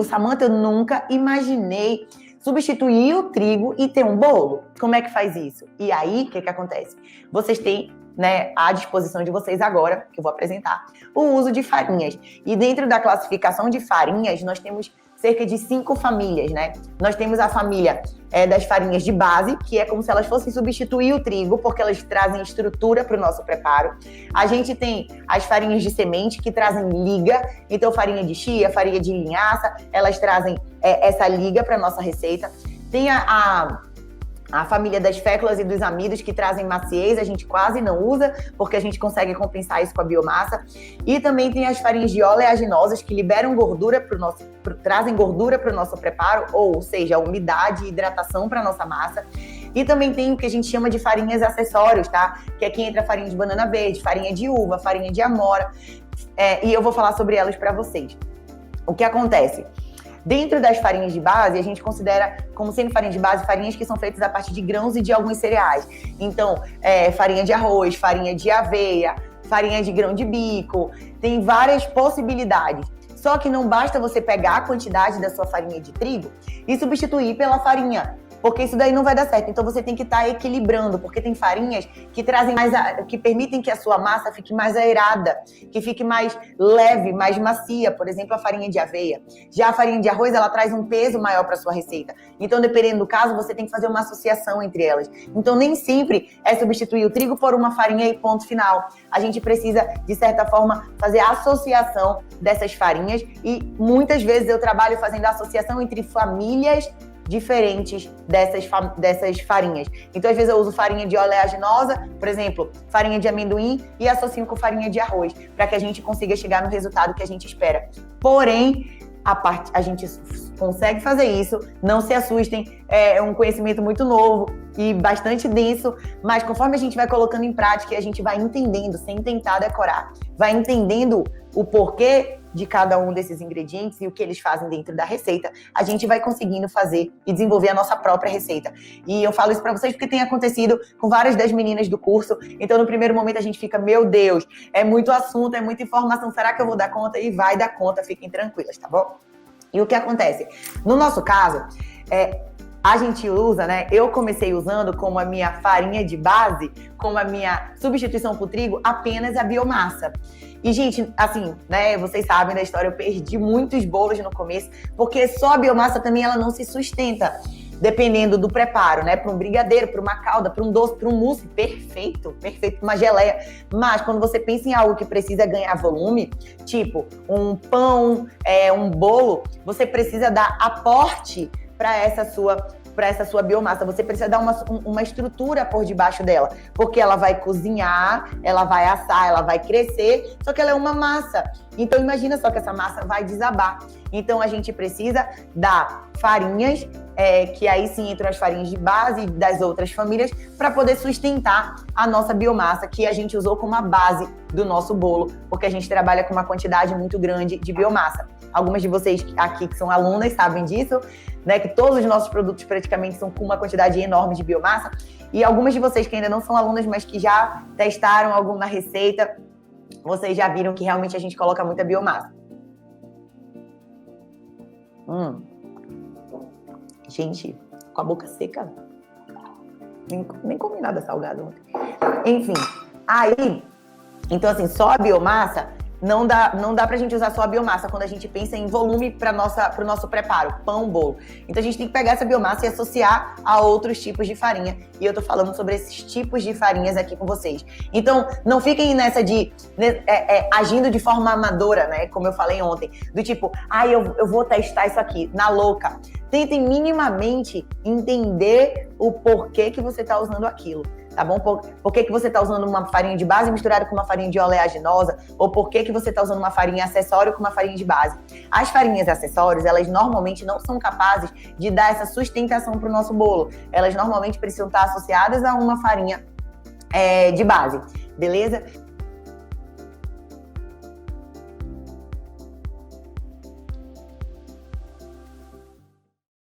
Samantha, eu nunca imaginei substituir o trigo e ter um bolo. Como é que faz isso? E aí, o que acontece? Vocês têm, né, à disposição de vocês agora, que eu vou apresentar, o uso de farinhas. E dentro da classificação de farinhas, nós temos cerca de 5 famílias, né? Nós temos a família das farinhas de base, que é como se elas fossem substituir o trigo, porque elas trazem estrutura para o nosso preparo. A gente tem as farinhas de semente, que trazem liga. Então, farinha de chia, farinha de linhaça, elas trazem essa liga para a nossa receita. Tem a família das féculas e dos amidos, que trazem maciez, a gente quase não usa, porque a gente consegue compensar isso com a biomassa. E também tem as farinhas de oleaginosas, que liberam gordura trazem gordura para o nosso preparo, ou seja, umidade e hidratação para a nossa massa. E também tem o que a gente chama de farinhas acessórios, tá? Que aqui entra farinha de banana verde, farinha de uva, farinha de amora. E eu vou falar sobre elas para vocês. O que acontece? Dentro das farinhas de base, a gente considera como sendo farinha de base farinhas que são feitas a partir de grãos e de alguns cereais. Então, farinha de arroz, farinha de aveia, farinha de grão de bico, tem várias possibilidades. Só que não basta você pegar a quantidade da sua farinha de trigo e substituir pela farinha, porque isso daí não vai dar certo. Então você tem que estar equilibrando, porque tem farinhas que trazem que permitem que a sua massa fique mais aerada, que fique mais leve, mais macia. Por exemplo, a farinha de aveia. Já a farinha de arroz, ela traz um peso maior para sua receita. Então, dependendo do caso, você tem que fazer uma associação entre elas. Então, nem sempre é substituir o trigo por uma farinha e ponto final. A gente precisa, de certa forma, fazer a associação dessas farinhas, e muitas vezes eu trabalho fazendo a associação entre famílias diferentes dessas farinhas. Então, às vezes eu uso farinha de oleaginosa, por exemplo, farinha de amendoim, e associo com farinha de arroz, para que a gente consiga chegar no resultado que a gente espera. Porém, a gente consegue fazer isso, não se assustem, é um conhecimento muito novo e bastante denso, mas conforme a gente vai colocando em prática e a gente vai entendendo, sem tentar decorar, vai entendendo o porquê de cada um desses ingredientes e o que eles fazem dentro da receita, a gente vai conseguindo fazer e desenvolver a nossa própria receita. E eu falo isso pra vocês porque tem acontecido com várias das meninas do curso. Então, no primeiro momento, a gente fica, meu Deus, é muito assunto, é muita informação, será que eu vou dar conta? E vai dar conta, fiquem tranquilas, tá bom? E o que acontece? No nosso caso, a gente usa, né? Eu comecei usando como a minha farinha de base, como a minha substituição pro trigo, apenas a biomassa. E, gente, assim, né? Vocês sabem da história, eu perdi muitos bolos no começo, porque só a biomassa também ela não se sustenta, dependendo do preparo, né? Para um brigadeiro, para uma calda, para um doce, para um mousse, perfeito, uma geleia. Mas quando você pensa em algo que precisa ganhar volume, tipo um pão, um bolo, você precisa dar aporte para essa sua biomassa. Você precisa dar uma estrutura por debaixo dela, porque ela vai cozinhar, ela vai assar, ela vai crescer, só que ela é uma massa. Então, imagina só que essa massa vai desabar. Então, a gente precisa dar farinhas, que aí sim entram as farinhas de base das outras famílias, para poder sustentar a nossa biomassa, que a gente usou como a base do nosso bolo, porque a gente trabalha com uma quantidade muito grande de biomassa. Algumas de vocês aqui que são alunas sabem disso, né? Que todos os nossos produtos praticamente são com uma quantidade enorme de biomassa. E algumas de vocês que ainda não são alunas, mas que já testaram alguma receita, vocês já viram que realmente a gente coloca muita biomassa. Gente, com a boca seca. Nem comi nada salgado ontem. Enfim, aí, então assim, só a biomassa, não dá pra gente usar só a biomassa quando a gente pensa em volume pro nosso preparo, pão, bolo. Então a gente tem que pegar essa biomassa e associar a outros tipos de farinha. E eu tô falando sobre esses tipos de farinhas aqui com vocês. Então, não fiquem nessa de agindo de forma amadora, né? Como eu falei ontem. Do tipo, eu vou testar isso aqui, na louca. Tentem minimamente entender o porquê que você tá usando aquilo. Tá bom? Por que você tá usando uma farinha de base misturada com uma farinha de oleaginosa? Ou por que você tá usando uma farinha acessório com uma farinha de base? As farinhas acessórias, elas normalmente não são capazes de dar essa sustentação pro nosso bolo. Elas normalmente precisam estar associadas a uma farinha de base, beleza?